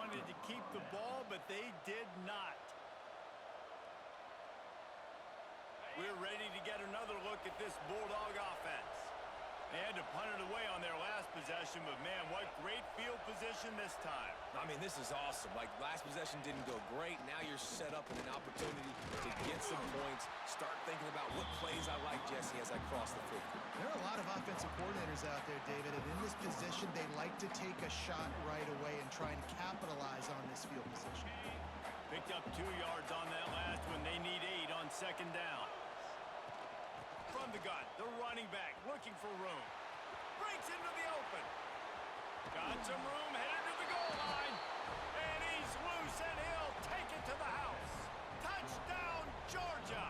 wanted to keep the ball, but they did not. We're ready to get another look at this Bulldog offense. They had to punt it away on their last possession, but, man, what great field position this time. I mean, this is awesome. Like, last possession didn't go great. Now you're set up with an opportunity to get some points. Start thinking about what plays I like, Jesse, as I cross the 50. There are a lot of offensive coordinators out there, David, and in this position, they like to take a shot right away and try and capitalize on this field position. Picked up 2 yards on that last one. They need 8 on second down. From the gun, the running back looking for room. Breaks into the open. Got some room, headed to the goal line. And he's loose, and he'll take it to the house. Touchdown, Georgia.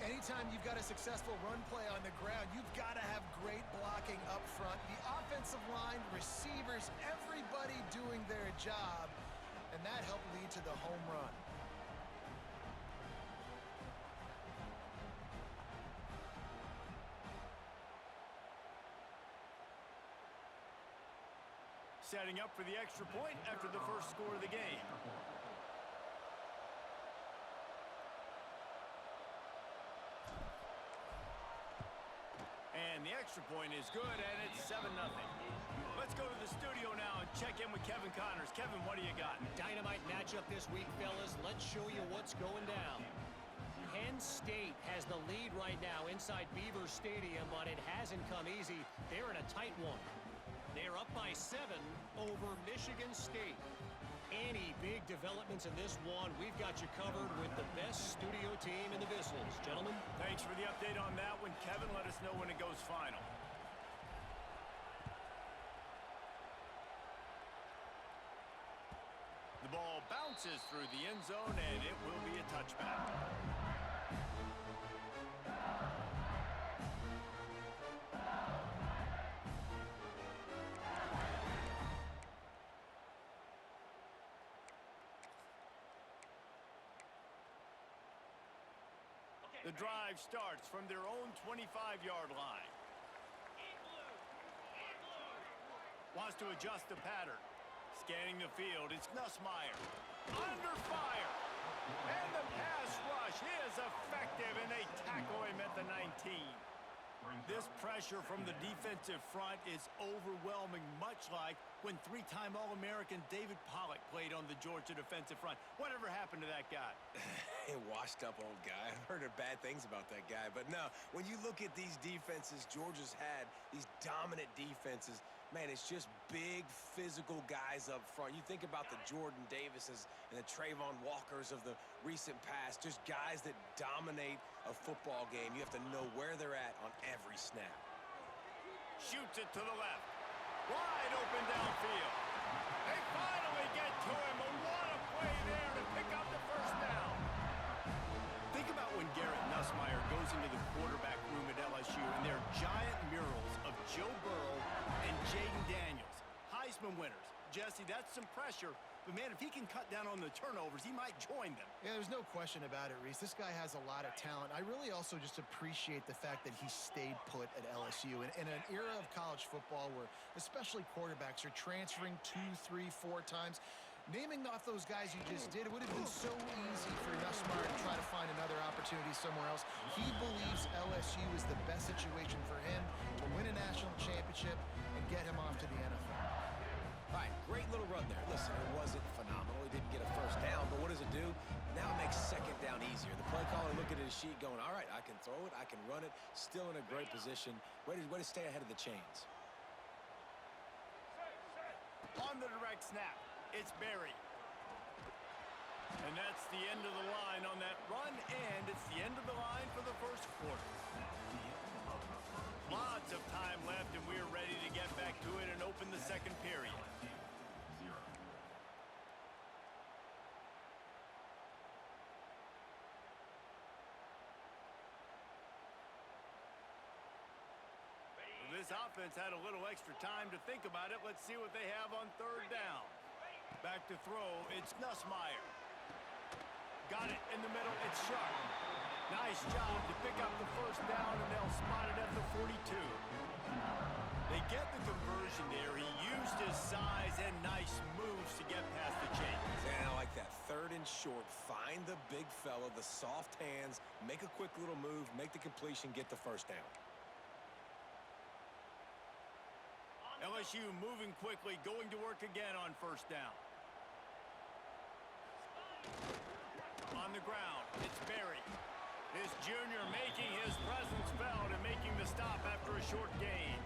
Anytime you've got a successful run play on the ground, you've got to have great blocking up front. The offensive line, receivers, everybody doing their job. And that helped lead to the home run. Setting up for the extra point after the first score of the game. And the extra point is good, and it's 7-0. Let's go to the studio now and check in with Kevin Connors. Kevin, what do you got? Dynamite matchup this week, fellas. Let's show you what's going down. Penn State has the lead right now inside Beaver Stadium, but it hasn't come easy. They're in a tight one. They're up by 7 over Michigan State. Any big developments in this one, we've got you covered with the best studio team in the business. Gentlemen. Thanks for the update on that one. Kevin, let us know when it goes final. The ball bounces through the end zone, and it will be a touchback. The drive starts from their own 25-yard line. Wants to adjust the pattern. Scanning the field, it's Nussmeier. Under fire. And the pass rush is effective, and they tackle him at the 19. This pressure from the defensive front is overwhelming, much like when 3-time All-American David Pollock played on the Georgia defensive front. Whatever happened to that guy? A washed-up old guy. I've heard bad things about that guy. But no, when you look at these defenses Georgia's had, these dominant defenses, man, it's just big, physical guys up front. You think about the Jordan Davises and the Trayvon Walkers of the recent past, just guys that dominate a football game. You have to know where they're at on every snap. Shoots it to the left. Wide open downfield. They finally get to him, but what a play there to pick up the first down. Think about when Garrett Nussmeier goes into the quarterback room at LSU, and there are giant murals of Joe Burrow and Jaden Daniels, Heisman winners. Jesse, that's some pressure. But, man, if he can cut down on the turnovers, he might join them. Yeah, there's no question about it, Reese. This guy has a lot of talent. I really also just appreciate the fact that he stayed put at LSU. In an era of college football where especially quarterbacks are transferring 2, 3, 4 times, naming off those guys you just did, it would have been so easy for Nussmeier to try to find another opportunity somewhere else. He believes LSU is the best situation for him to win a national championship and get him off to the NFL. All right, great little run there. Listen, it wasn't phenomenal. He didn't get a first down, but what does it do? Now it makes second down easier. The play caller looking at his sheet going, all right, I can throw it, I can run it, still in a great position, ready to stay ahead of the chains. On the direct snap, it's Berry. And that's the end of the line on that run, and it's the end of the line for the first quarter. Lots of time left, and we're ready to get back to it and open the second period. This offense had a little extra time to think about it. Let's see what they have on third down. Back to throw, it's Nussmeier. Got it in the middle, it's Sharp. Nice job to pick up the first down, and they'll spot it at the 42. They get the conversion there. He used his size and nice moves to get past the chains. And I like that. Third and short. Find the big fella, the soft hands, make a quick little move, make the completion, get the first down. LSU moving quickly, going to work again on first down. On the ground, it's Berry. This junior making his presence felt and making the stop after a short gain.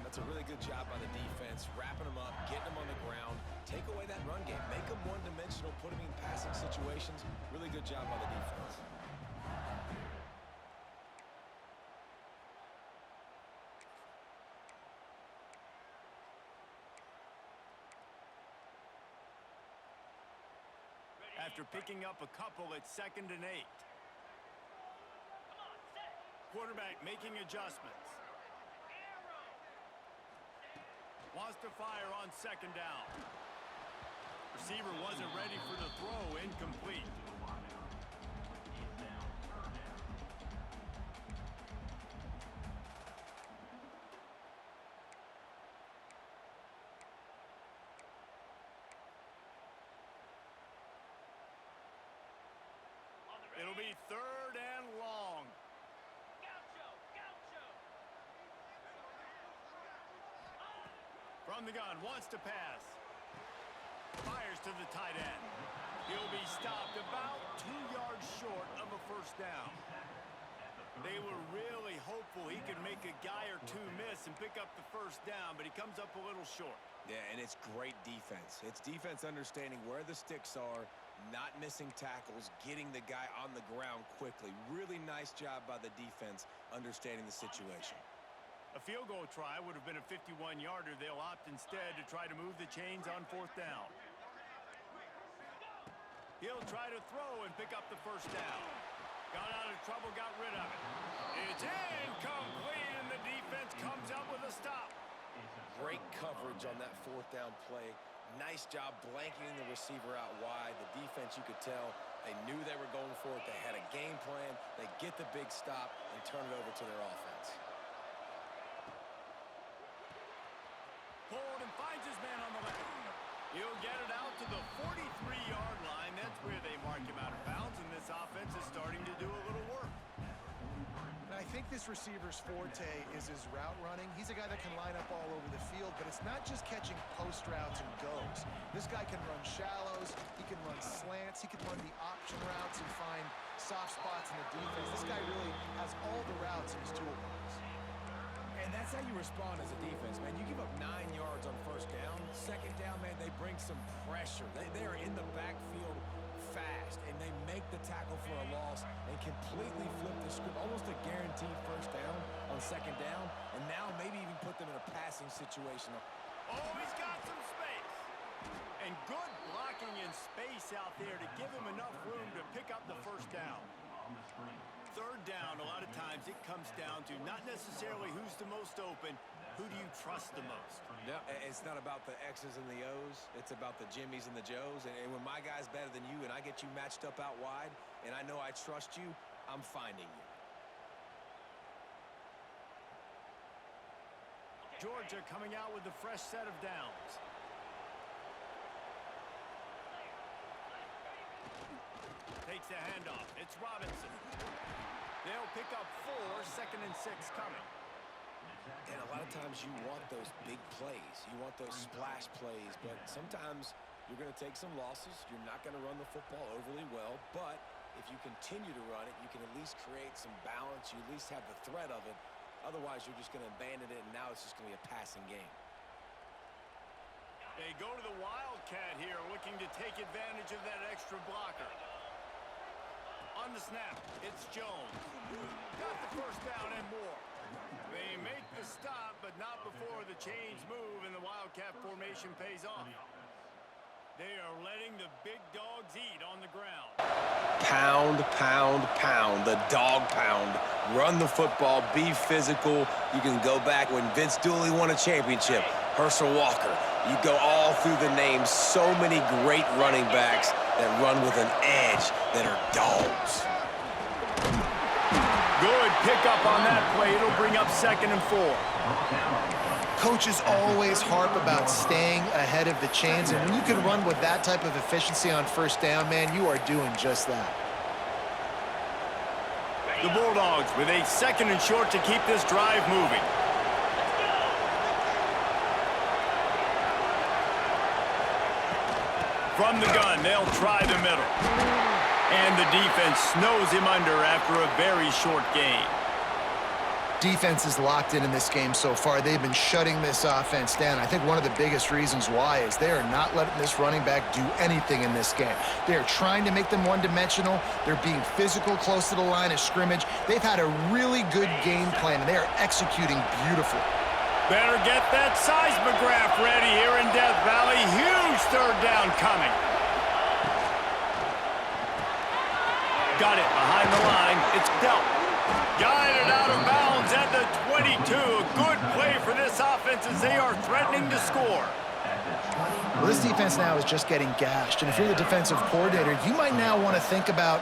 That's a really good job by the defense, wrapping them up, getting them on the ground, take away that run game, make them one-dimensional, put them in passing situations. Really good job by the defense. After picking up a couple, it's 2nd and 8. Quarterback making adjustments. Wants to fire on 2nd down. Receiver wasn't ready for the throw, incomplete. It'll be 3rd and long. From the gun, wants to pass. Fires to the tight end. He'll be stopped about 2 yards short of a first down. They were really hopeful he could make a guy or two miss and pick up the first down, but he comes up a little short. Yeah, and it's great defense. It's defense understanding where the sticks are, not missing tackles, getting the guy on the ground quickly. Really nice job by the defense understanding the situation. A field goal try would have been a 51-yarder. They'll opt instead to try to move the chains on 4th down. He'll try to throw and pick up the first down. Got out of trouble, got rid of it. It's incomplete, and the defense comes up with a stop. Great coverage on that 4th down play. Nice job blanketing the receiver out wide. The defense, you could tell, they knew they were going for it. They had a game plan. They get the big stop and turn it over to their offense. Hold and finds his man on the left. He'll get it out to the 43-yard line. That's where they mark him out of bounds, and this offense is starting to do a little work. And I think this receiver's forte is his route running. He's a guy that can line up all over the field, but it's not just catching post routes and goes. This guy can run shallows, he can run slants, he can run the option routes and find soft spots in the defense. This guy really has all the routes in his toolbox. And that's how you respond as a defense, man. You give up 9 yards on first down. 2nd down, man, they bring some pressure. They are in the backfield fast, and they make the tackle for a loss and completely flip the script. Almost a guaranteed first down on 2nd down, and now maybe even put them in a passing situation. Oh, he's got some space. And good blocking in space out there to give him enough room to pick up the first down. 3rd down, a lot of times it comes down to not necessarily who's the most open, who do you trust the most? No, it's not about the X's and the O's. It's about the Jimmies and the Joes. And when my guy's better than you and I get you matched up out wide and I know I trust you, I'm finding you. Georgia coming out with a fresh set of downs. Takes the handoff. It's Robinson. They'll pick up 4, 2nd and 6 coming. And a lot of times you want those big plays. You want those splash plays, but sometimes you're going to take some losses. You're not going to run the football overly well, but if you continue to run it, you can at least create some balance. You at least have the threat of it. Otherwise, you're just going to abandon it, and now it's just going to be a passing game. They go to the Wildcat here, looking to take advantage of that extra blocker. On the snap, it's Jones. Got the first down and more. They make the stop, but not before the chains move and the Wildcat formation pays off. They are letting the big dogs eat on the ground. Pound, pound, pound. The dog pound. Run the football. Be physical. You can go back when Vince Dooley won a championship. Herschel Walker. You go all through the names. So many great running backs that run with an edge that are dogs. Good pickup on that play. It'll bring up 2nd and 4. Coaches always harp about staying ahead of the chains, and when you can run with that type of efficiency on first down, man, you are doing just that. The Bulldogs with a 2nd and short to keep this drive moving. From the gun, they'll try the middle. And the defense snows him under after a very short gain. Defense is locked in this game so far. They've been shutting this offense down. I think one of the biggest reasons why is they are not letting this running back do anything in this game. They are trying to make them one-dimensional. They're being physical close to the line of scrimmage. They've had a really good game plan, and they are executing beautifully. Better get that seismograph ready here in Death Valley. Huge 3rd down coming. Got it behind the line. It's dealt. Guided out of bounds at the 22. A good play for this offense as they are threatening to score. Well, this defense now is just getting gashed. And if you're the defensive coordinator, you might now want to think about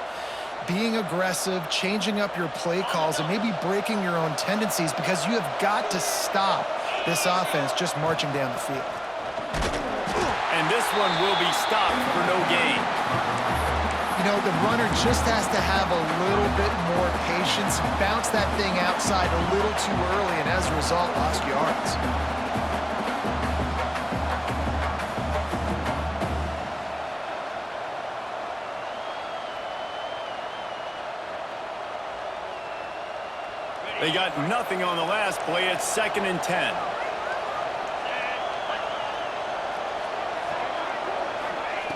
being aggressive, changing up your play calls, and maybe breaking your own tendencies, because you have got to stop this offense just marching down the field. And this one will be stopped for no gain. You know, the runner just has to have a little bit more patience, bounce that thing outside a little too early, and as a result, lost yards. They got nothing on the last play. It's 2nd and 10.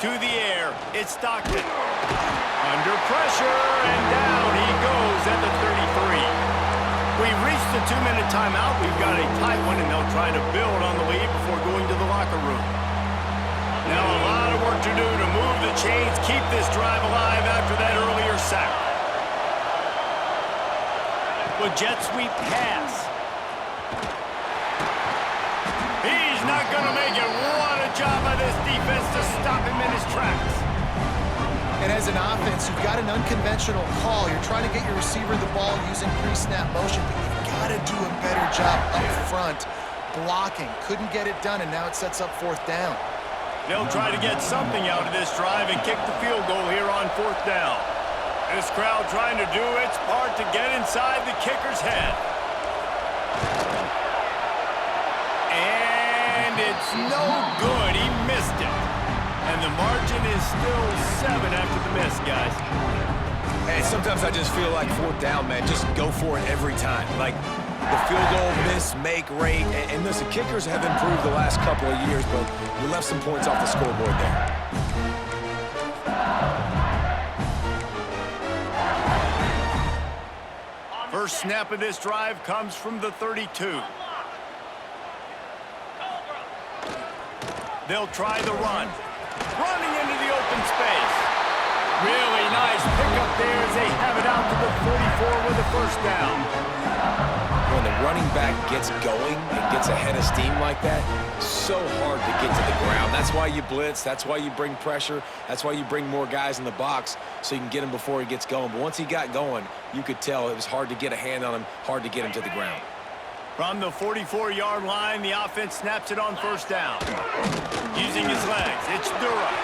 To the air, it's Stockton. Under pressure, and down he goes at the 33. We've reached the 2-minute timeout. We've got a tight one, and they'll try to build on the lead before going to the locker room. Now a lot of work to do to move the chains, keep this drive alive after that earlier sack. With jet sweep pass. He's not going to make it. What a job by this defense to stop him in his tracks. And as an offense, you've got an unconventional call. You're trying to get your receiver the ball using pre-snap motion, but you've got to do a better job up front blocking. Couldn't get it done, and now it sets up 4th down. They'll try to get something out of this drive and kick the field goal here on 4th down. This crowd trying to do its part to get inside the kicker's head. And it's no good. He missed it. And the margin is still 7 after the miss, guys. And sometimes I just feel like 4th down, man. Just go for it every time. Like the field goal miss, make rate. And listen, kickers have improved the last couple of years, but we left some points off the scoreboard there. First snap of this drive comes from the 32. They'll try the run. Running into the open space. Really nice pickup there as they have it out to the 44 with a 1st down. When the running back gets going and gets ahead of steam like that, so hard to get to the ground. That's why you blitz. That's why you bring pressure. That's why you bring more guys in the box so you can get him before he gets going. But once he got going, you could tell it was hard to get a hand on him, hard to get him to the ground. From the 44-yard line, the offense snaps it on 1st down. Using his legs, it's Durham.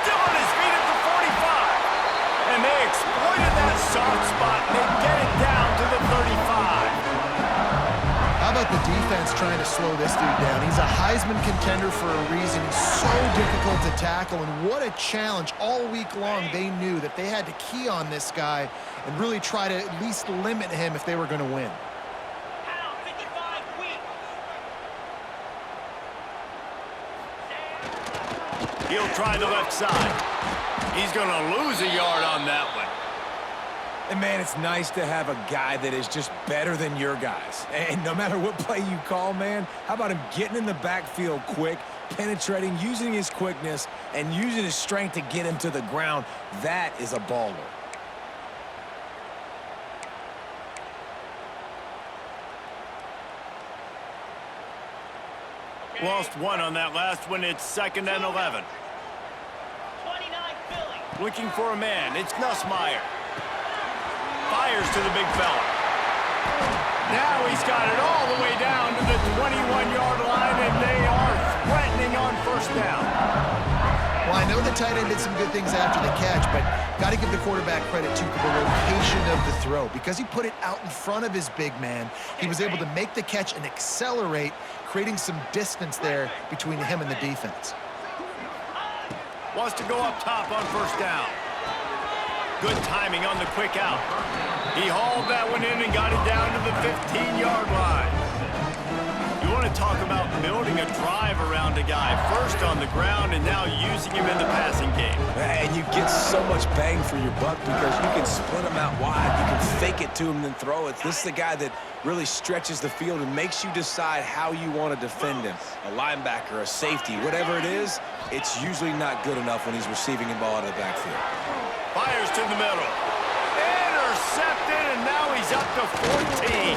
Still on his feet at the 45. And they exploited that soft spot, and they get it down to the 35. How about the defense trying to slow this dude down? He's a Heisman contender for a reason. He's so difficult to tackle, and what a challenge. All week long, they knew that they had to key on this guy and really try to at least limit him if they were going to win. He'll try the left side. He's going to lose a yard on that one. And, man, it's nice to have a guy that is just better than your guys. And no matter what play you call, man, how about him getting in the backfield quick, penetrating, using his quickness, and using his strength to get him to the ground? That is a baller. Lost one on that last one. It's 2nd and 11. Looking for a man. It's Nussmeier. Fires to the big fella. Now he's got it all the way down to the 21-yard line, and they are threatening on first down. Well, I know the tight end did some good things after the catch, but got to give the quarterback credit to the location of the throw. Because he put it out in front of his big man, he was able to make the catch and accelerate, creating some distance there between him and the defense. Wants to go up top on first down. Good timing on the quick out. He hauled that one in and got it down to the 15-yard line. You want to talk about building a drive around a guy, first on the ground and now using him in the passing game. And you get so much bang for your buck because you can split him out wide. You can fake it to him and then throw it. This is the guy that really stretches the field and makes you decide how you want to defend him. A linebacker, a safety, whatever it is, it's usually not good enough when he's receiving the ball out of the backfield. Fires to the middle. Intercepted, and now he's up to 14.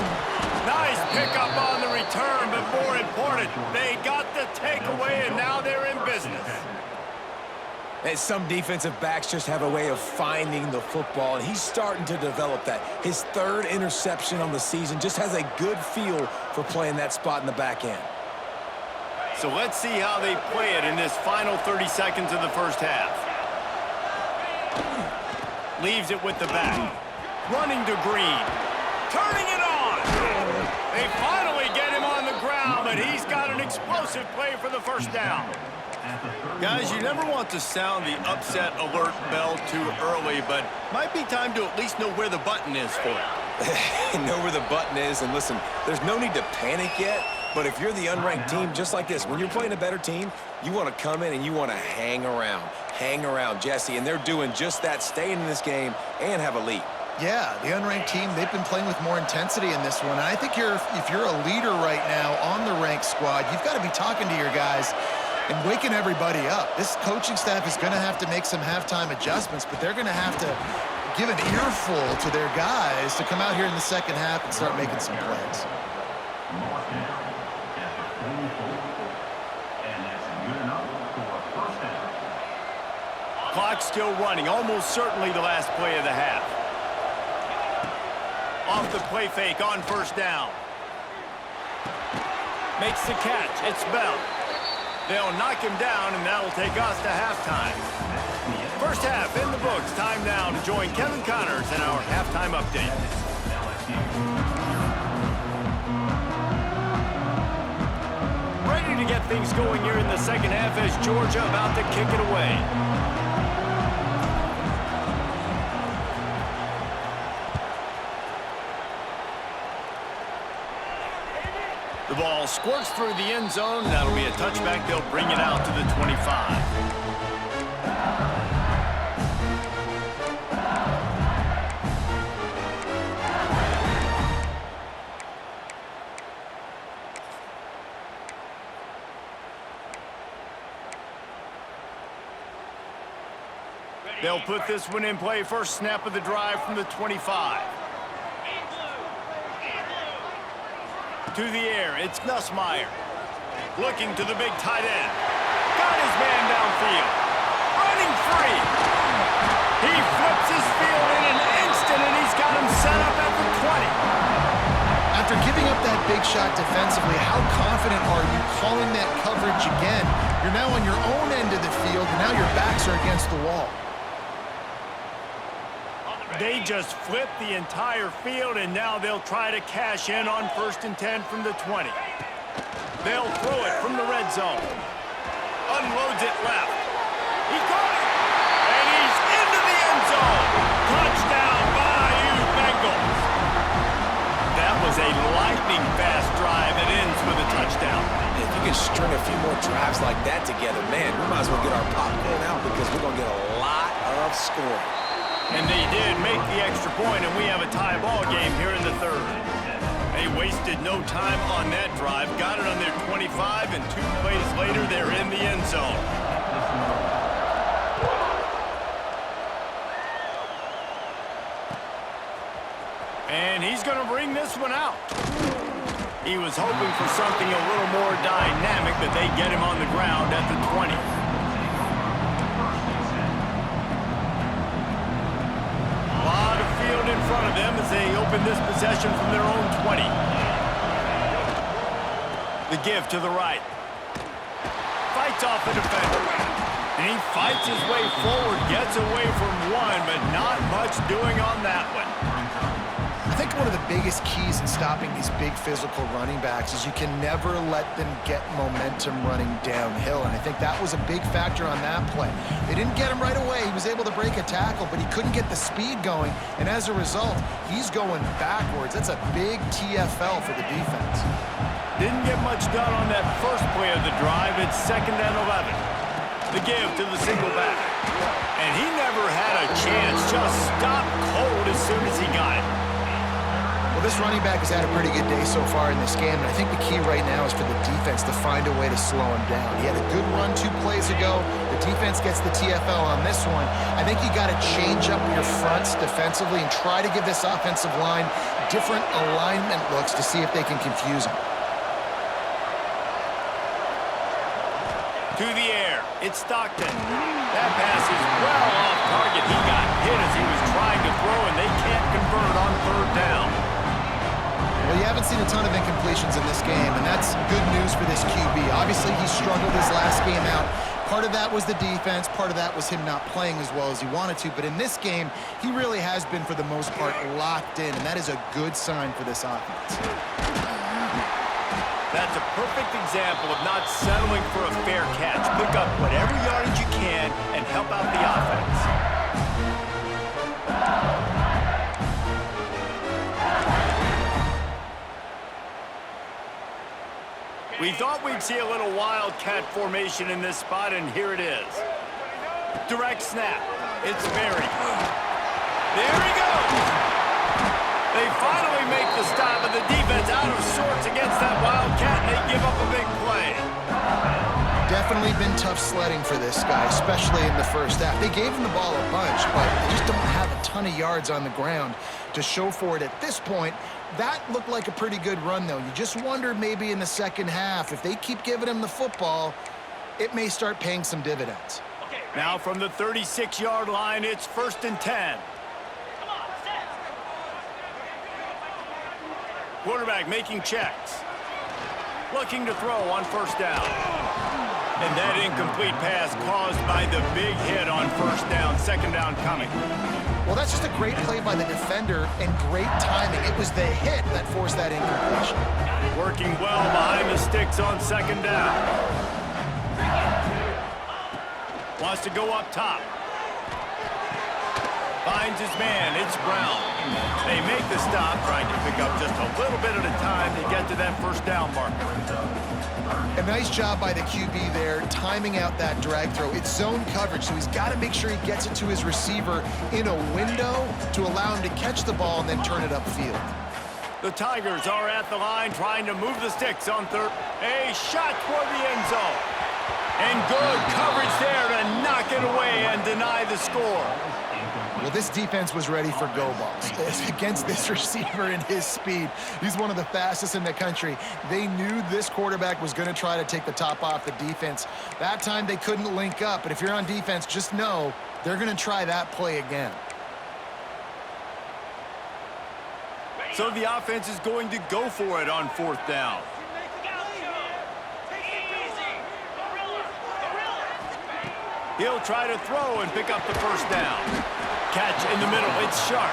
Nice pickup on the return, but more important, they got the takeaway, and now they're in business. And some defensive backs just have a way of finding the football, and he's starting to develop that. His third interception on the season just has a good feel for playing that spot in the back end. So let's see how they play it in this final 30 seconds of the first half. Leaves it with the back. Running to Green. Turning it on. They finally get him on the ground, but he's got an explosive play for the first down. Guys, you never want to sound the upset alert bell too early, but might be time to at least know where the button is for it. Know where the button is, and listen, there's no need to panic yet, but if you're the unranked team, just like this, when you're playing a better team, you want to come in and you want to hang around. Hang around, Jesse, and they're doing just that, staying in this game and have a lead. Yeah, the unranked team, they've been playing with more intensity in this one. And I think if you're a leader right now on the ranked squad, you've got to be talking to your guys and waking everybody up. This coaching staff is going to have to make some halftime adjustments, but they're going to have to give an earful to their guys to come out here in the second half and start making some plays. Clock still running, almost certainly the last play of the half. Off the play fake on first down. Makes the catch, it's Bell. They'll knock him down, and that'll take us to halftime. First half in the books. Time now to join Kevin Connors in our halftime update. Ready to get things going here in the second half as Georgia about to kick it away. The ball squirts through the end zone. That'll be a touchback. They'll bring it out to the 25. They'll put this one in play. First snap of the drive from the 25. To the air, it's Nussmeier. Looking to the big tight end. Got his man downfield. Running free. He flips his field in an instant, and he's got him set up at the 20. After giving up that big shot defensively, how confident are you calling that coverage again? You're now on your own end of the field, and now your backs are against the wall. They just flipped the entire field, and now they'll try to cash in on 1st and 10 from the 20. They'll throw it from the red zone. Unloads it left. He caught it, and he's into the end zone. Touchdown, Bayou Bengals. That was a lightning-fast drive that ends with a touchdown. If you can string a few more drives like that together, man, we might as well get our popcorn out because we're going to get a lot of scoring. And they did make the extra point, and we have a tie ball game here in the third. They wasted no time on that drive. Got it on their 25, and 2 plays later, they're in the end zone. And he's going to bring this one out. He was hoping for something a little more dynamic, but they get him on the ground at the 20. In front of them as they open this possession from their own 20. The give to the right. Fights off the defender. And he fights his way forward, gets away from one, but not much doing on that one. I think one of the biggest keys in stopping these big physical running backs is you can never let them get momentum running downhill, and I think that was a big factor on that play. They didn't get him right away. He was able to break a tackle, but he couldn't get the speed going, and as a result, he's going backwards. That's a big TFL for the defense. Didn't get much done on that first play of the drive. It's 2nd and 11. The give to the single back. And he never had a chance. Just stopped cold as soon as he got it. Well, this running back has had a pretty good day so far in this game, and I think the key right now is for the defense to find a way to slow him down. He had a good run 2 plays ago. The defense gets the TFL on this one. I think you got to change up your fronts defensively and try to give this offensive line different alignment looks to see if they can confuse him. To the air, it's Stockton. That pass is well off target. He got hit as he was trying to throw, and they can't convert on 3rd down. Well, you haven't seen a ton of incompletions in this game, and that's good news for this QB. Obviously, he struggled his last game out. Part of that was the defense. Part of that was him not playing as well as he wanted to. But in this game, he really has been, for the most part, locked in, and that is a good sign for this offense. That's a perfect example of not settling for a fair catch. Pick up whatever yardage you can and help out the offense. We thought we'd see a little wildcat formation in this spot, and here it is. Direct snap. It's Berry. There he goes. They finally make the stop, and the defense out of sorts against that wildcat, and they give up a big play. Definitely been tough sledding for this guy, especially in the first half. They gave him the ball a bunch, but they just don't have a ton of yards on the ground to show for it at this point. That looked like a pretty good run, though. You just wonder maybe in the second half, if they keep giving him the football, it may start paying some dividends. Now from the 36-yard line, it's 1st and 10. Quarterback making checks. Looking to throw on 1st down. And that incomplete pass caused by the big hit on 1st down. 2nd down coming. Well, that's just a great play by the defender and great timing. It was the hit that forced that incompletion. Working well behind the sticks on 2nd down. Wants to go up top. Finds his man. It's Brown. They make the stop, trying to pick up just a little bit at a time to get to that 1st down marker. A nice job by the QB there, timing out that drag throw. It's zone coverage, so he's got to make sure he gets it to his receiver in a window to allow him to catch the ball and then turn it upfield. The Tigers are at the line trying to move the sticks on 3rd. A shot toward the end zone. And good coverage there to knock it away and deny the score. Well, this defense was ready for go balls. Against this receiver and his speed, he's one of the fastest in the country. They knew this quarterback was going to try to take the top off the defense. That time they couldn't link up, but if you're on defense, just know they're going to try that play again. So the offense is going to go for it on 4th down. He'll try to throw and pick up the 1st down. Catch in the middle. It's sharp.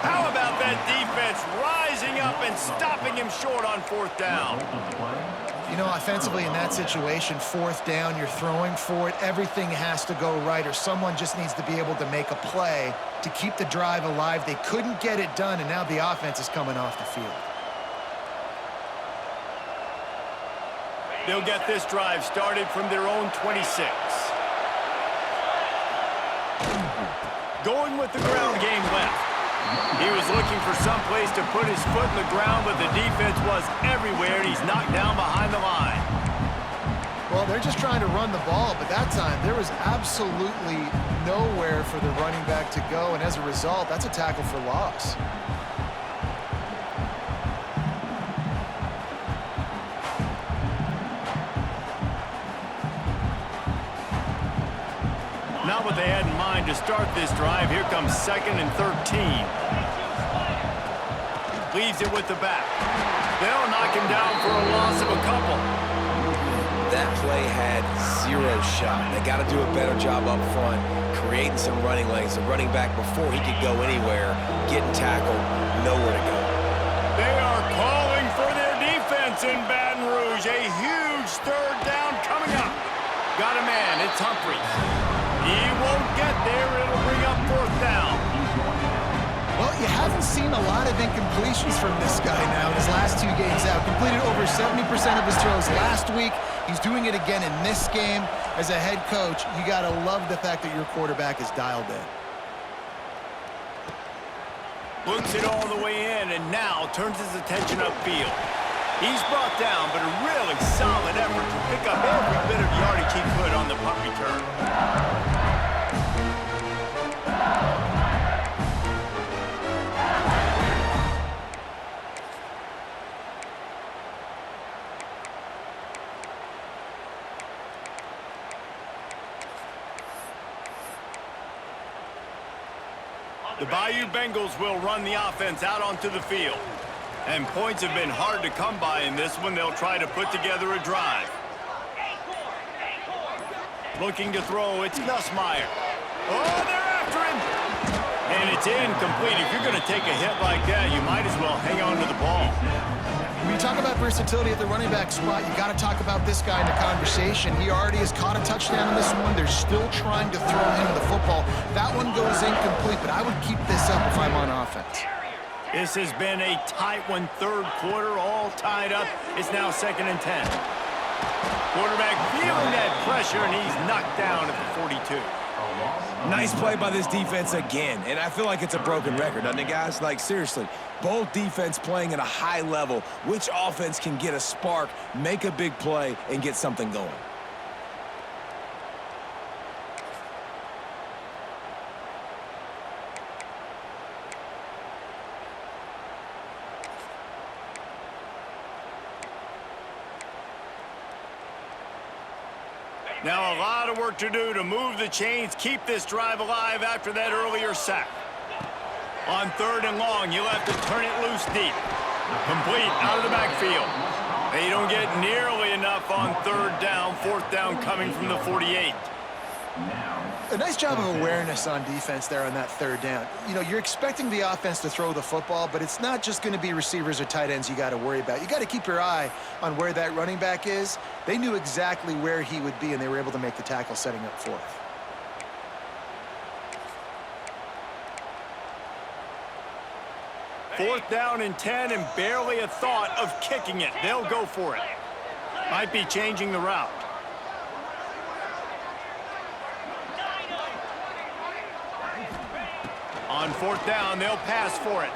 How about that defense rising up and stopping him short on 4th down? You know, offensively in that situation, 4th down, you're throwing for it. Everything has to go right, or someone just needs to be able to make a play to keep the drive alive. They couldn't get it done, and now the offense is coming off the field. They'll get this drive started from their own 26. Going with the ground game left. He was looking for some place to put his foot in the ground, but the defense was everywhere, and he's knocked down behind the line. Well, they're just trying to run the ball, but that time there was absolutely nowhere for the running back to go, and as a result, that's a tackle for loss. Not what they had in mind to start this drive. Here comes 2nd and 13. Leaves it with the back. They'll knock him down for a loss of a couple. That play had zero shot. They got to do a better job up front, creating some running lanes. The running back, before he could go anywhere, getting tackled, nowhere to go. They are calling for their defense in Baton Rouge. A huge third down coming up. Got a man. It's Humphries. He won't get there. It'll bring up fourth down. Well, you haven't seen a lot of incompletions from this guy now in his last 2 games out. Completed over 70% of his throws last week. He's doing it again in this game. As a head coach, you got to love the fact that your quarterback is dialed in. Looks it all the way in and now turns his attention upfield. He's brought down, but a really solid effort to pick up every bit of yardage he could on the punt return. The Bayou Bengals will run the offense out onto the field. And points have been hard to come by in this one. They'll try to put together a drive. Looking to throw, it's Nussmeier. Oh, they're after him! And it's incomplete. If you're going to take a hit like that, you might as well hang on to the ball. When you talk about versatility at the running back spot, you got to talk about this guy in the conversation. He already has caught a touchdown in this one. They're still trying to throw him the football. That one goes incomplete, but I would keep this up if I'm on offense. This has been a tight one, third quarter, all tied up. It's now 2nd and 10. Quarterback feeling that pressure, and he's knocked down at the 42. Nice play by this defense again, and I feel like it's a broken record, doesn't it, guys? Like, seriously, both defense playing at a high level. Which offense can get a spark, make a big play, and get something going? Now a lot of work to do to move the chains, keep this drive alive after that earlier sack. On 3rd and long, you'll have to turn it loose deep. Complete out of the backfield. They don't get nearly enough on 3rd down, 4th down coming from the 48. A nice job of awareness on defense there on that 3rd down. You know, you're expecting the offense to throw the football, but it's not just going to be receivers or tight ends you got to worry about. You got to keep your eye on where that running back is. They knew exactly where he would be, and they were able to make the tackle setting up 4th. Fourth down and 10, and barely a thought of kicking it. They'll go for it. Might be changing the route. On 4th down, they'll pass for it.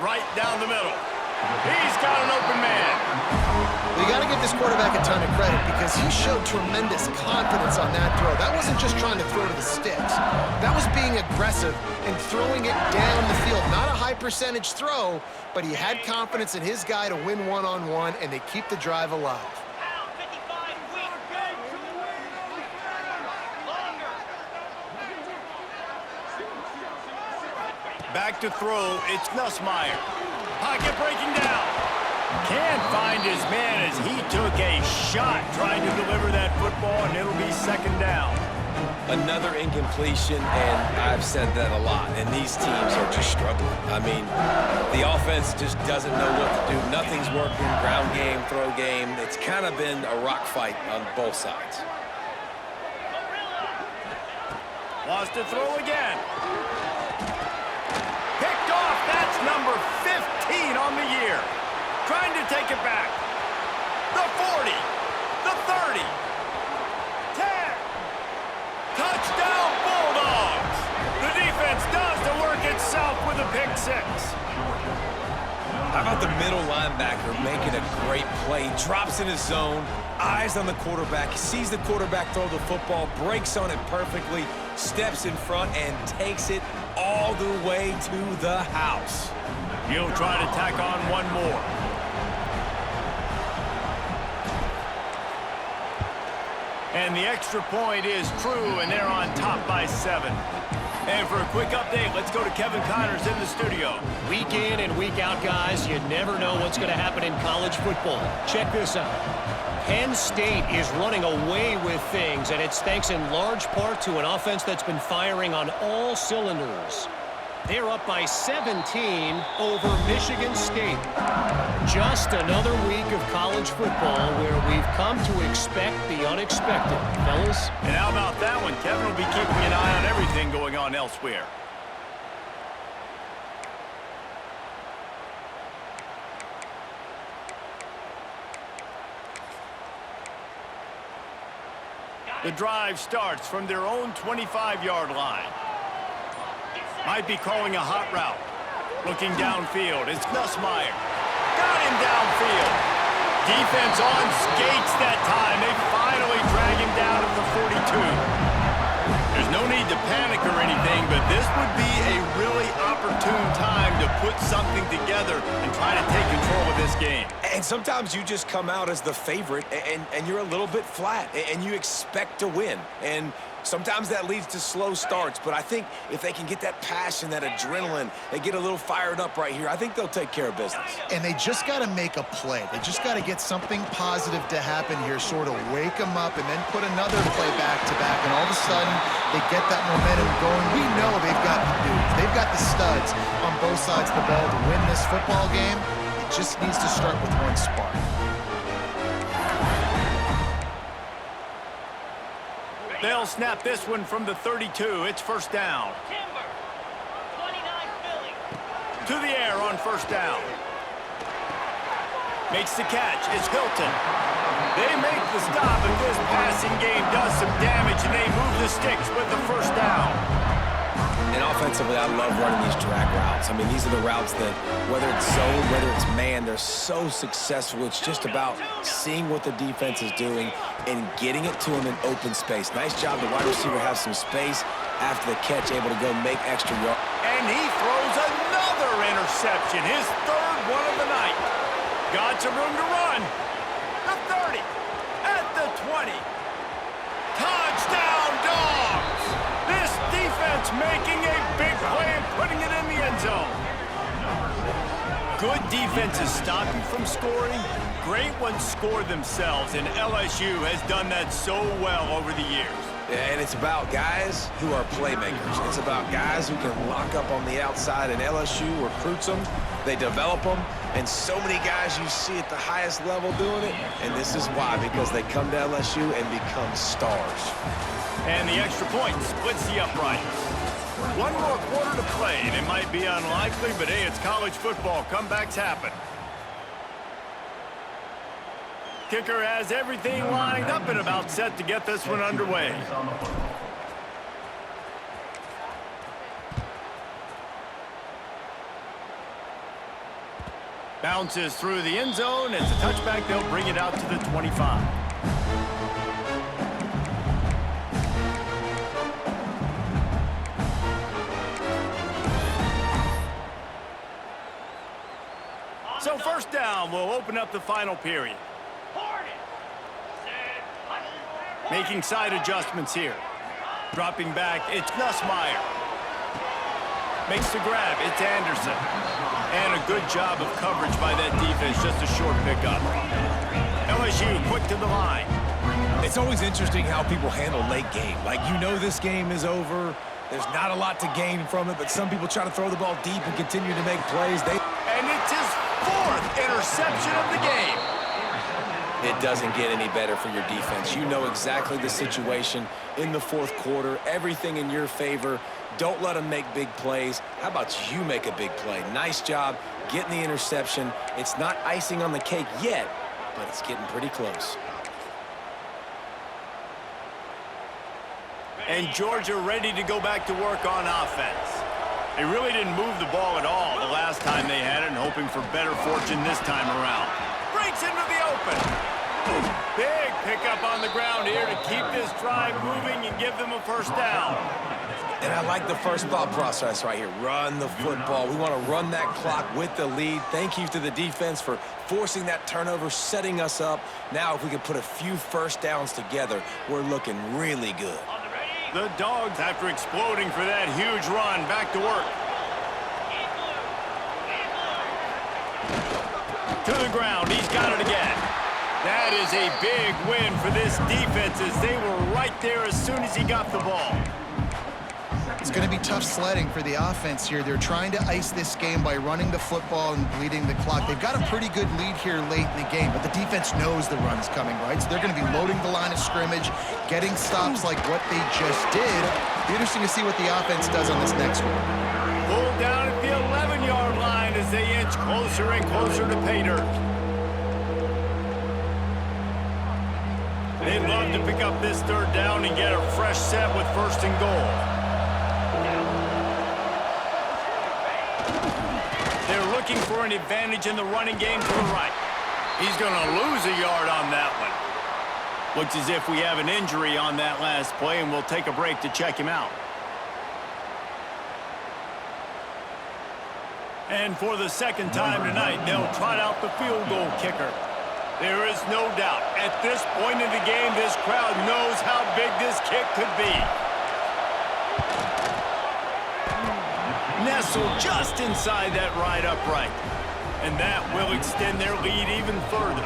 Right down the middle. He's got an open man. You got to give this quarterback a ton of credit because he showed tremendous confidence on that throw. That wasn't just trying to throw to the sticks. That was being aggressive and throwing it down the field. Not a high percentage throw, but he had confidence in his guy to win one-on-one, and they keep the drive alive. Back to throw, it's Nussmeier. Pocket breaking down. Can't find his man as he took a shot trying to deliver that football, and it'll be 2nd down. Another incompletion, and I've said that a lot, and these teams are just struggling. I mean, the offense just doesn't know what to do. Nothing's working, ground game, throw game. It's kind of been a rock fight on both sides. Lost to throw again. Picked off, that's number 15 on the year. Trying to take it back. The 40, the 30, 10. Touchdown Bulldogs. The defense does the work itself with a pick 6. How about the middle linebacker making a great play? He drops in his zone, eyes on the quarterback, sees the quarterback throw the football, breaks on it perfectly, steps in front, and takes it all the way to the house. He'll try to tack on one more. And the extra point is true, and they're on top by 7. And for a quick update, let's go to Kevin Connors in the studio. Week in and week out, guys, you never know what's going to happen in college football. Check this out. Penn State is running away with things, and it's thanks in large part to an offense that's been firing on all cylinders. They're up by 17 over Michigan State. Just another week of college football where we've come to expect the unexpected, fellas. And how about that one? Kevin will be keeping an eye on everything going on elsewhere. The drive starts from their own 25-yard line. Might be calling a hot route. Looking downfield, it's Nussmeier. Got him downfield. Defense on skates that time. They finally drag him down at the 42. There's no need to panic or anything, but this would be a really opportune time to put something together and try to take control of this game. And sometimes you just come out as the favorite, and you're a little bit flat, and you expect to win. And sometimes that leads to slow starts, but I think if they can get that passion, that adrenaline, they get a little fired up right here, I think they'll take care of business. And they just got to make a play. They just got to get something positive to happen here, sort of wake them up, and then put another play back-to-back, and all of a sudden they get that momentum going. We know they've got the dudes. They've got the studs on both sides of the ball to win this football game. It just needs to start with one spark. They'll snap this one from the 32. It's first down. To the air on first down. Makes the catch. It's Hilton. They make the stop, and this passing game does some damage, and they move the sticks with the first down. And offensively, I love running these drag routes. I mean, these are the routes that, whether it's zone, whether it's man, they're so successful. It's just about seeing what the defense is doing and getting it to them in open space. Nice job. The wide receiver has some space after the catch, able to go make extra yards. And he throws another interception, his third one of the night. Got some room to run. The 30, at the 20. Touchdown, Dogs! This defense making a big play and putting it in the end zone. Good defenses stop you from scoring. Great ones score themselves, and LSU has done that so well over the years. Yeah, and it's about guys who are playmakers. It's about guys who can lock up on the outside, and LSU recruits them, they develop them, and so many guys you see at the highest level doing it, and this is why, because they come to LSU and become stars. And the extra point splits the uprights. One more quarter to play, and it might be unlikely, but hey, it's college football. Comebacks happen. Kicker has everything lined up and about set to get this one underway. Bounces through the end zone. It's a touchback. They'll bring it out to the 25. So first down will open up the final period. Making side adjustments here. Dropping back, it's Nussmeier. Makes the grab, it's Anderson. And a good job of coverage by that defense, just a short pickup. LSU quick to the line. It's always interesting how people handle late game. Like, you know this game is over. There's not a lot to gain from it, but some people try to throw the ball deep and continue to make plays. And it's his fourth interception of the game. It doesn't get any better for your defense. You know exactly the situation in the fourth quarter, everything in your favor. Don't let them make big plays. How about you make a big play? Nice job getting the interception. It's not icing on the cake yet, but it's getting pretty close. And Georgia ready to go back to work on offense. They really didn't move the ball at all the last time they had it, and hoping for better fortune this time around. Breaks into the open. Big pickup on the ground here to keep this drive moving and give them a first down. And I like the first thought process right here. Run the football. We want to run that clock with the lead. Thank you to the defense for forcing that turnover, setting us up. Now if we could put a few first downs together, we're looking really good. The Dogs, after exploding for that huge run, back to work. To the ground, he's got it again. That is a big win for this defense as they were right there as soon as he got the ball. It's going to be tough sledding for the offense here. They're trying to ice this game by running the football and bleeding the clock. They've got a pretty good lead here late in the game, but the defense knows the run's coming, right? So they're going to be loading the line of scrimmage, getting stops like what they just did. Be interesting to see what the offense does on this next one. Pulled down at the 11-yard line as they inch closer and closer to pay dirt. They'd love to pick up this third down and get a fresh set with 1st and goal. They're looking for an advantage in the running game to the right. He's going to lose a yard on that one. Looks as if we have an injury on that last play, and we'll take a break to check him out. And for the second time tonight, they'll trot out the field goal kicker. There is no doubt, at this point in the game, this crowd knows how big this kick could be. Nestled just inside that right upright. And that will extend their lead even further.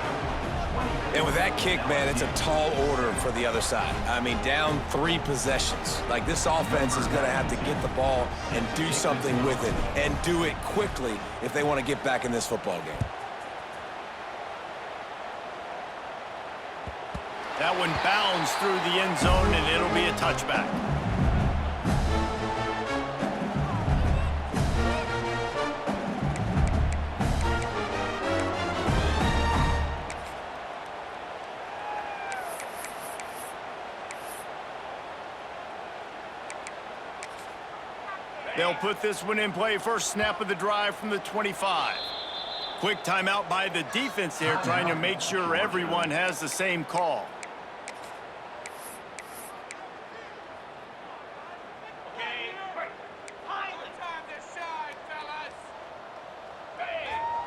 And with that kick, man, it's a tall order for the other side. I mean, down 3 possessions. Like, this offense is going to have to get the ball and do something with it, and do it quickly if they want to get back in this football game. That one bounds through the end zone, and it'll be a touchback. They'll put this one in play. First snap of the drive from the 25. Quick timeout by the defense there, trying to make sure everyone has the same call.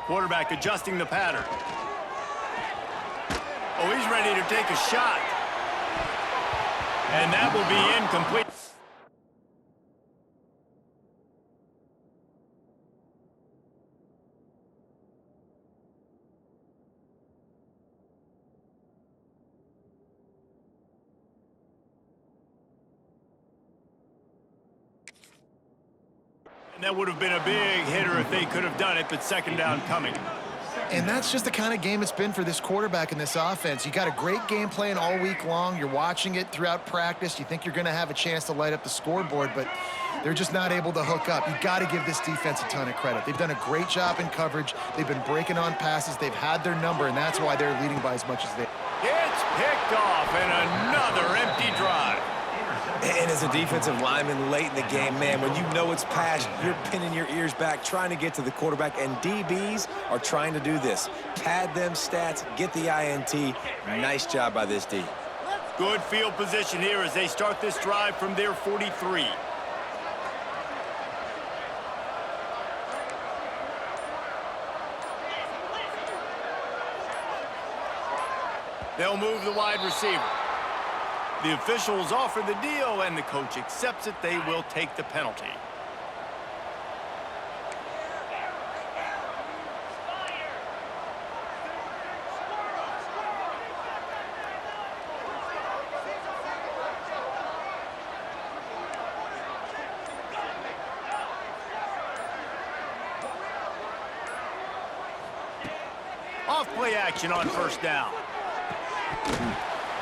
Quarterback adjusting the pattern. Oh, he's ready to take a shot. And that will be incomplete. And that would have been a big hitter if they could have done it, but second down coming. And that's just the kind of game it's been for this quarterback in this offense. You got a great game plan all week long. You're watching it throughout practice. You think you're going to have a chance to light up the scoreboard, but they're just not able to hook up. You got to give this defense a ton of credit. They've done a great job in coverage. They've been breaking on passes. They've had their number, and that's why they're leading by as much as they. It's picked off, and another empty drive. And as a defensive lineman late in the game, man, when you know it's pass, you're pinning your ears back, trying to get to the quarterback, and DBs are trying to do this. Pad them stats, get the INT. Nice job by this D. Good field position here as they start this drive from their 43. They'll move the wide receiver. The officials offer the deal, and the coach accepts it. They will take the penalty. Off-play action on first down.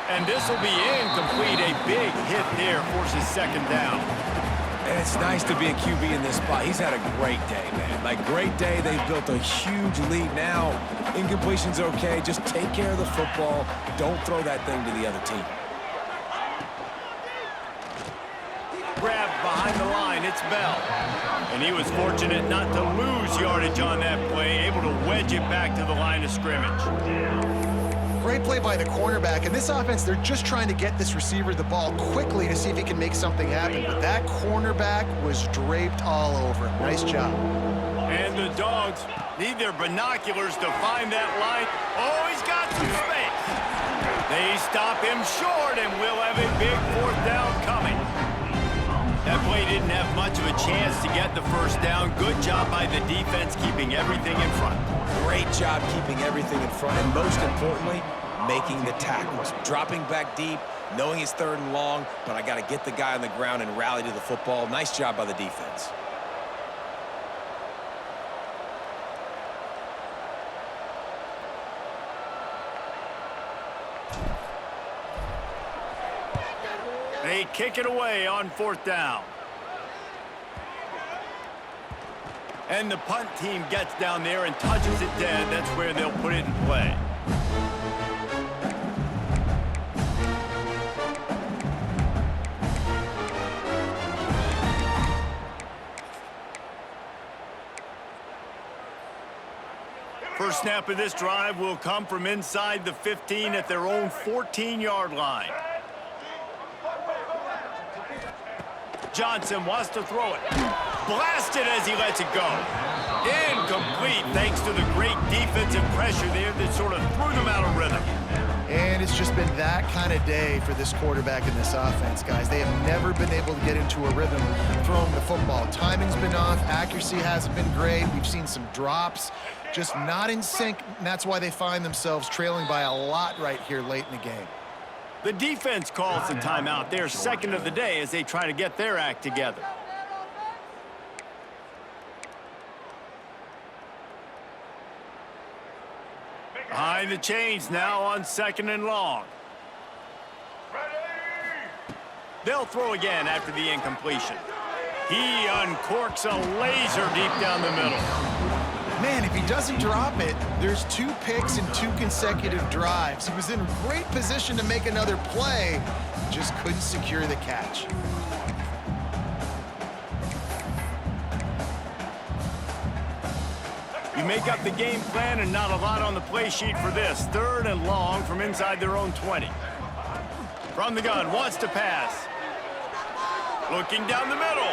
And this will be incomplete. A big hit there forces second down. And it's nice to be a QB in this spot. He's had a great day, man. Like, great day. They've built a huge lead now. Incompletion's okay. Just take care of the football. Don't throw that thing to the other team. Grabbed behind the line. It's Bell. And he was fortunate not to lose yardage on that play, able to wedge it back to the line of scrimmage. Great play by the cornerback. In this offense, they're just trying to get this receiver the ball quickly to see if he can make something happen. But that cornerback was draped all over him. Nice job. And the Dogs need their binoculars to find that line. Oh, he's got some space. They stop him short, and we'll have a big fourth down coming. chance to get the first down. Good job by the defense keeping everything in front. Great job keeping everything in front, and most importantly, making the tackles. Dropping back deep, knowing it's 3rd and long, but I got to get the guy on the ground and rally to the football. Nice job by the defense. They kick it away on 4th down. And the punt team gets down there and touches it dead. That's where they'll put it in play. First snap of this drive will come from inside the 15 at their own 14-yard line. Johnson wants to throw it. Blasted as he lets it go. Incomplete thanks to the great defensive pressure there that sort of threw them out of rhythm. And it's just been that kind of day for this quarterback in this offense, guys. They have never been able to get into a rhythm throwing the football. Timing's been off. Accuracy hasn't been great. We've seen some drops. Just not in sync, and that's why they find themselves trailing by a lot right here late in the game. The defense calls the timeout. Their second of the day as they try to get their act together. Behind the chains now on 2nd and long. They'll throw again after the incompletion. He uncorks a laser deep down the middle. Man, if he doesn't drop it, there's 2 picks and 2 consecutive drives. He was in great position to make another play, just couldn't secure the catch. You make up the game plan and not a lot on the play sheet for this. 3rd and long from inside their own 20. From the gun, wants to pass. Looking down the middle.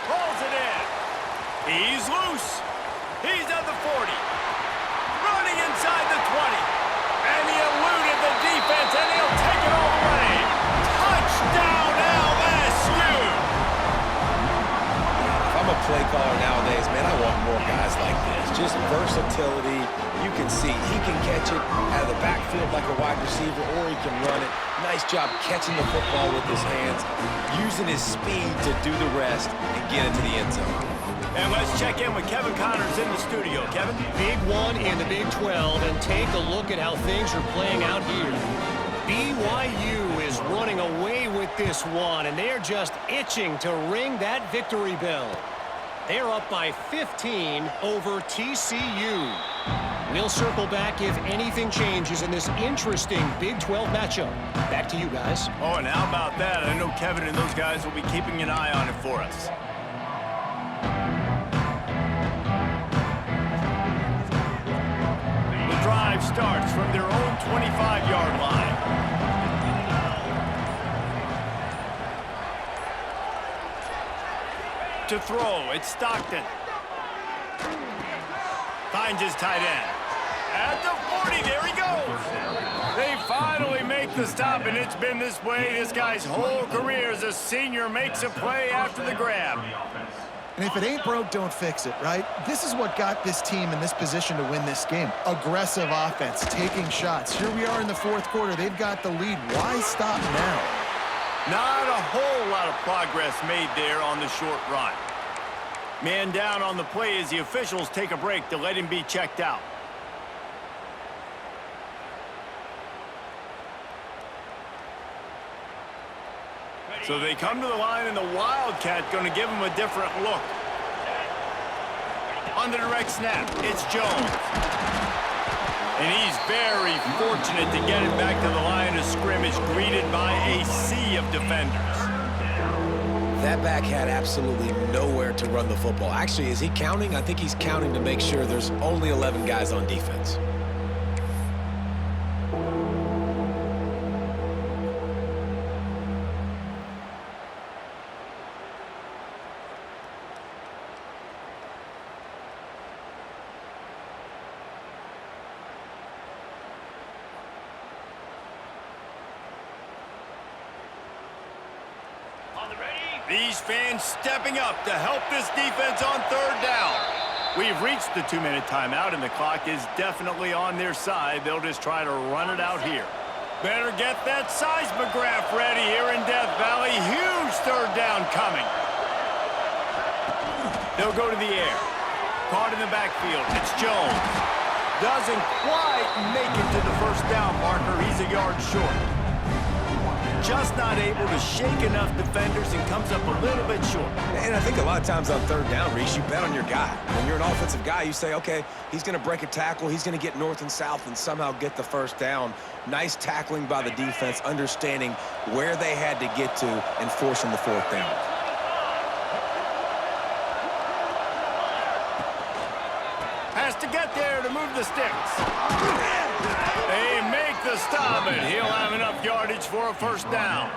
Pulls it in. He's loose. He's at the 40. Running inside the 20. And he eluded the defense, and he'll take it all the way. Touchdown, LSU! If I'm a play caller nowadays, man, I want more guys like this. Just versatility. You can see he can catch it out of the backfield like a wide receiver, or he can run it. Nice job catching the football with his hands, using his speed to do the rest and get into the end zone. And let's check in with Kevin Connors in the studio. Kevin? Big one in the Big 12, and take a look at how things are playing out here. BYU is running away with this one, and they're just itching to ring that victory bell. They're up by 15 over TCU. We'll circle back if anything changes in this interesting Big 12 matchup. Back to you guys. Oh, and how about that? I know Kevin and those guys will be keeping an eye on it for us. The drive starts from their own 25-yard line. To throw, it's Stockton. Finds his tight end. At the 40, there he goes. They finally make the stop, and it's been this way this guy's whole career as a senior makes a play after the grab. And if it ain't broke, don't fix it, right? This is what got this team in this position to win this game. Aggressive offense, taking shots. Here we are in the 4th quarter. They've got the lead. Why stop now? Not a whole lot of progress made there on the short run. Man down on the play as the officials take a break to let him be checked out. So they come to the line, and the Wildcat going to give him a different look. On the direct snap, it's Jones. And he's very fortunate to get it back to the line of scrimmage, greeted by a sea of defenders. That back had absolutely nowhere to run the football. Actually, is he counting? I think he's counting to make sure there's only 11 guys on defense. These fans stepping up to help this defense on third down. We've reached the 2-minute timeout, and the clock is definitely on their side. They'll just try to run it out here. Better get that seismograph ready here in Death Valley. Huge third down coming. They'll go to the air. Caught in the backfield. It's Jones. Doesn't quite make it to the first down marker. He's a yard short. Just not able to shake enough defenders and comes up a little bit short. And I think a lot of times on third down, Reese, you bet on your guy. When you're an offensive guy, you say, okay, he's going to break a tackle, he's going to get north and south and somehow get the first down. Nice tackling by the defense, understanding where they had to get to and forcing the fourth down. Has to get there to move the sticks. They make the stop, and he'll have enough yardage for a first down.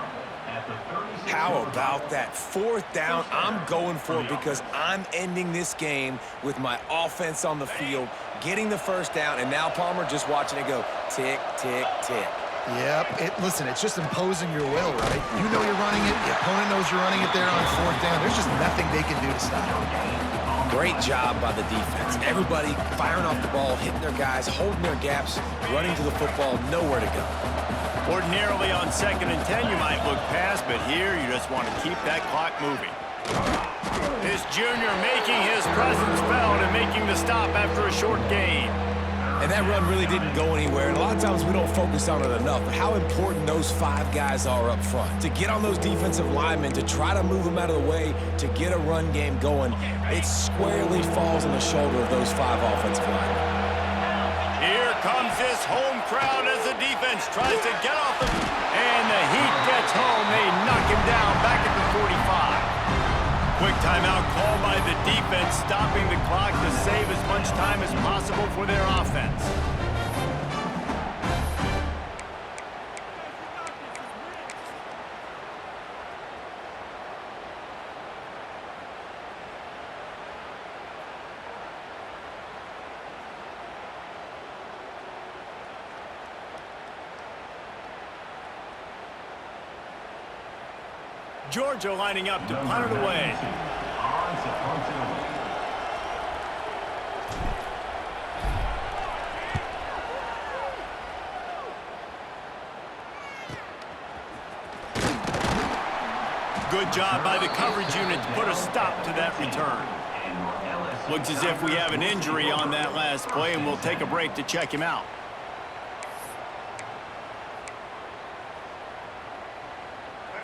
How about that? Fourth down, I'm going for it because I'm ending this game with my offense on the field, getting the first down, and now Palmer just watching it go tick, tick, tick. Yep. Listen, it's just imposing your will, right? You know you're running it. The opponent knows you're running it there on fourth down. There's just nothing they can do to stop it. Great job by the defense. Everybody firing off the ball, hitting their guys, holding their gaps, running to the football, nowhere to go. Ordinarily on 2nd and 10, you might look past, but here you just want to keep that clock moving. This junior making his presence felt and making the stop after a short gain. And that run really didn't go anywhere. And a lot of times we don't focus on it enough, but how important those 5 guys are up front. To get on those defensive linemen, to try to move them out of the way, to get a run game going, it squarely falls on the shoulder of those 5 offensive linemen. Here comes this home crowd as the defense tries to get off the... And the heat gets home. They knock him down back at the 45. Quick timeout called by the defense, stopping the clock to save as much time as possible for their offense. Georgia lining up to punt it away. Good job by the coverage unit to put a stop to that return. Looks as if we have an injury on that last play, and we'll take a break to check him out.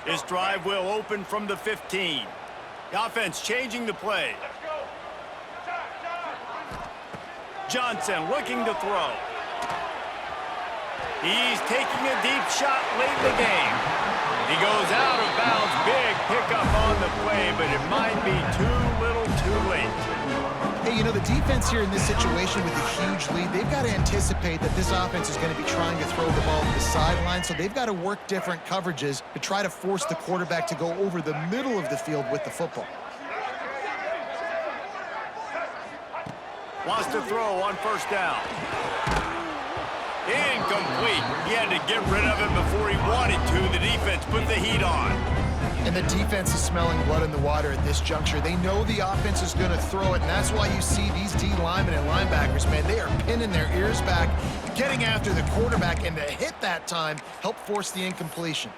This drive will open from the 15. The offense changing the play. Johnson looking to throw. He's taking a deep shot late in the game. He goes out of bounds. Big pickup on the play, but it might be too little too late. Hey, you know, the defense here in this situation with a huge lead, they've got to anticipate that this offense is going to be trying to throw the ball to the sideline, so they've got to work different coverages to try to force the quarterback to go over the middle of the field with the football. Wants to throw on first down. Incomplete. He had to get rid of it before he wanted to. The defense put the heat on. And the defense is smelling blood in the water at this juncture. They know the offense is going to throw it, and that's why you see these D linemen and linebackers, man, they are pinning their ears back, getting after the quarterback, and to hit that time, help force the incompletion.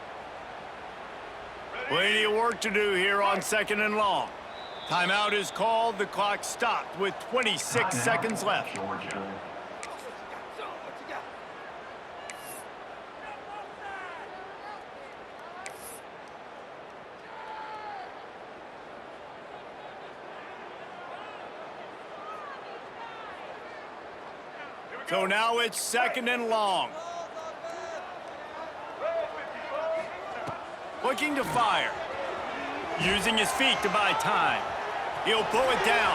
Plenty of work to do here on 2nd and long. Timeout is called. The clock stopped with 26 seconds left. So now it's 2nd and long. Looking to fire. Using his feet to buy time. He'll pull it down.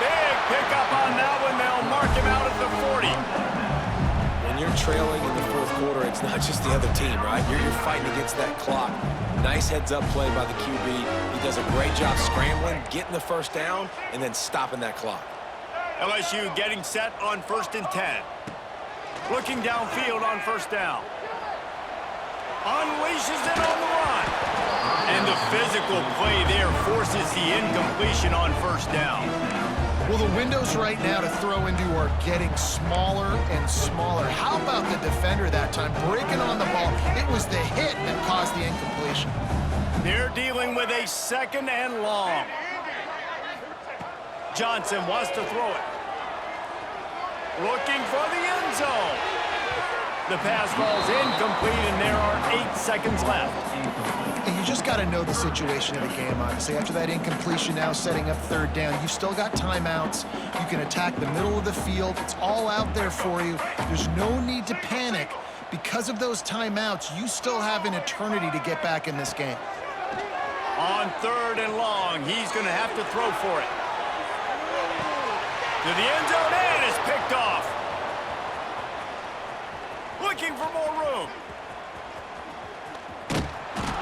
Big pickup on that one. They'll mark him out at the 40. When you're trailing in the fourth quarter, it's not just the other team, right? You're fighting against that clock. Nice heads-up play by the QB. He does a great job scrambling, getting the first down, and then stopping that clock. LSU getting set on 1st and 10. Looking downfield on first down. Unleashes it on the run. And the physical play there forces the incompletion on first down. Well, the windows right now to throw into are getting smaller and smaller. How about the defender that time breaking on the ball? It was the hit that caused the incompletion. They're dealing with a 2nd and long. Johnson wants to throw it. Looking for the end zone. The pass falls incomplete, and there are 8 seconds left. And you just got to know the situation of the game, honestly. After that incompletion, now setting up 3rd down, you've still got timeouts. You can attack the middle of the field. It's all out there for you. There's no need to panic. Because of those timeouts, you still have an eternity to get back in this game. On 3rd and long, he's going to have to throw for it. To the end zone, and it's picked off. Looking for more room.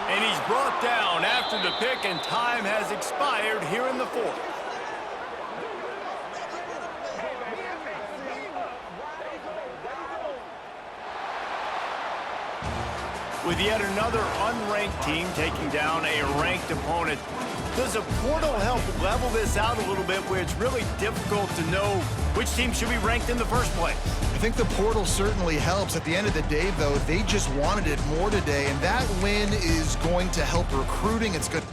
And he's brought down after the pick, and time has expired here in the 4th. With yet another unranked team taking down a ranked opponent, does a portal help level this out a little bit where it's really difficult to know which team should be ranked in the first place? I think the portal certainly helps. At the end of the day, though, they just wanted it more today, and that win is going to help recruiting. It's good.